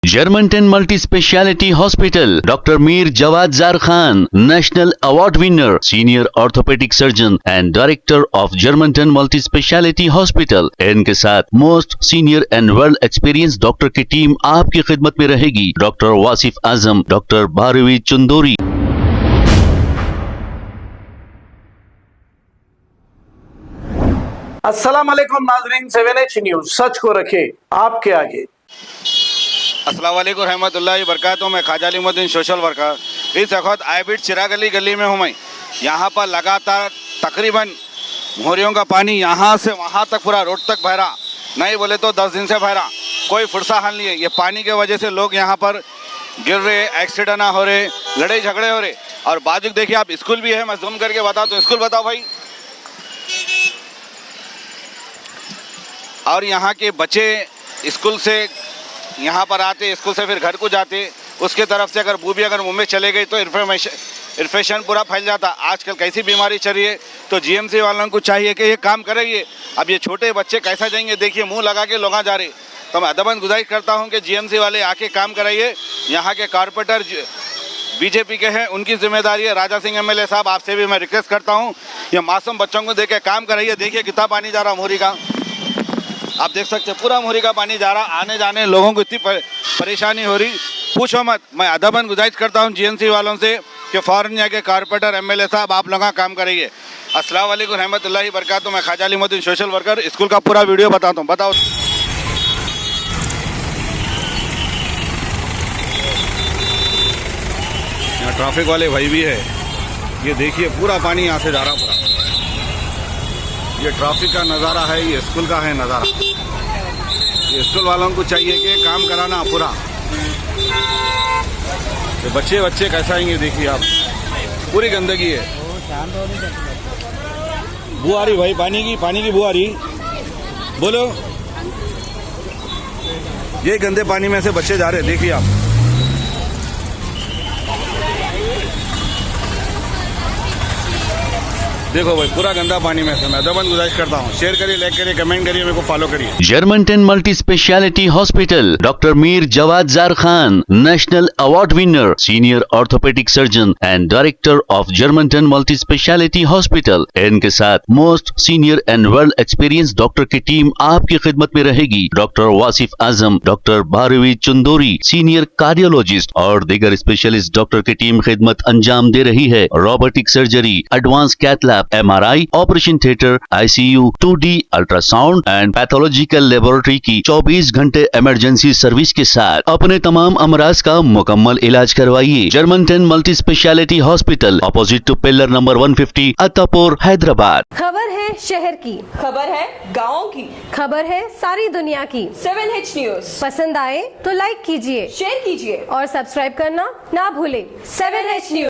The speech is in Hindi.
Germantown Multi-Speciality Hospital, Dr. Mir Jawad Zar Khan, National Award winner, Senior Orthopedic Surgeon and Director of Germantown Multi-Speciality Hospital। इनके साथ most senior and world experience doctor की टीम आपकी खिदमत में रहेगी। Doctor Wasif Azam, doctor Bharvi Chandori. अस्सलाम वालेकुम नाजरीन, 7H न्यूज सच को रखे आपके आगे। अस्सलाम वालेकुम रहमतुल्लाहि बरकातहू। मैं ख्वाजा अलीमुद्दीन सोशल वर्कर इस वक्त आईबिट चिराग अली गली में हूँ। मैं यहाँ पर लगातार तकरीबन मोहरियों का पानी यहाँ से वहाँ तक पूरा रोड तक बह रहा, नहीं बोले तो 10 दिन से बह रहा। कोई फुर्सा हल नहीं है। ये पानी के वजह से लोग यहाँ पर गिर रहे, एक्सीडेंट हो रहे, लड़ाई झगड़े हो रहे। और बाजू देखिए आप, स्कूल भी है। मैं जूम करके बताता हूँ। स्कूल बताओ भाई। और यहाँ के बच्चे स्कूल से यहाँ पर आते, स्कूल से फिर घर को जाते। उसके तरफ से अगर बूबी अगर मुंह में चले गई तो इन्फेक्शन पूरा फैल जाता। आजकल कैसी बीमारी चल रही है, तो जीएमसी वालों को चाहिए कि ये काम करेंगे। अब ये छोटे बच्चे कैसा जाएंगे, देखिए मुंह लगा के लोग जा रहे। तो मैं अदबन गुजारिश करता हूँ कि जीएमसी वाले आके काम कराइए। यहाँ के कारपोरेटर बीजेपी के हैं, उनकी जिम्मेदारी है। राजा सिंह एमएलए साहब, आपसे भी मैं रिक्वेस्ट करता हूँ, ये मासूम बच्चों को देके काम कराइए। देखिए कितना पानी जा रहा मोहरी का, आप देख सकते हैं पूरा मोहरी का पानी जा रहा। आने जाने लोगों को इतनी परेशानी हो रही, पूछो मत। मैं अदबन गुजारिश करता हूं जीएमसी वालों से कि फ़ौरन जाके कारपोरेटर एमएलए साहब आप लोग काम करेंगे। अस्सलाम वालेकुम रहमतुल्लाहि बरकातहू। मैं Khwaja Alimuddin social worker. School का पूरा वीडियो बताता हूँ। बताओ। यहाँ ट्रैफिक वाले भाई भी है। ये देखिए पूरा पानी यहाँ से जा रहा पूरा। ये ट्रैफिक का नज़ारा है, ये स्कूल का है नज़ारा। ये स्कूल वालों को चाहिए कि काम कराना पूरा। ये बच्चे कैसा आएंगे देखिए आप, पूरी गंदगी है। बू आ रही भाई, पानी की बू आ रही। बोलो, ये गंदे पानी में से बच्चे जा रहे, देखिए आप। देखो भाई पूरा गंदा पानी में से। मैं अदबन गुजारिश करता हूँ, शेयर करिए, लाइक करिए, कमेंट करिए, मेरे को फॉलो करिए। Germantown Multi-Speciality Hospital, Dr. Mir Jawad Zar Khan, National Award winner, Senior Orthopedic Surgeon and Director of Germantown Multi-Speciality Hospital। इनके साथ most senior and world experience doctor की टीम आपकी खिदमत में रहेगी। Doctor Wasif Azam, doctor Bharvi Chandori, senior cardiologist और दीगर स्पेशलिस्ट डॉक्टर की टीम खिदमत अंजाम दे रही है। Robotic surgery, advance cath lab, MRI, operation theatre, ICU, 2D ultrasound and pathological laboratory की 24 घंटे इमरजेंसी सर्विस के साथ अपने तमाम अमराज का मुकम्मल इलाज करवाइए। Germanten multi speciality hospital, opposite to pillar number 150, Attapur, Hyderabad. खबर है शहर की, खबर है गाँव की, खबर है सारी दुनिया की। 7H न्यूज पसंद आए तो लाइक कीजिए, शेयर कीजिए और सब्सक्राइब करना ना भूले। 7H news.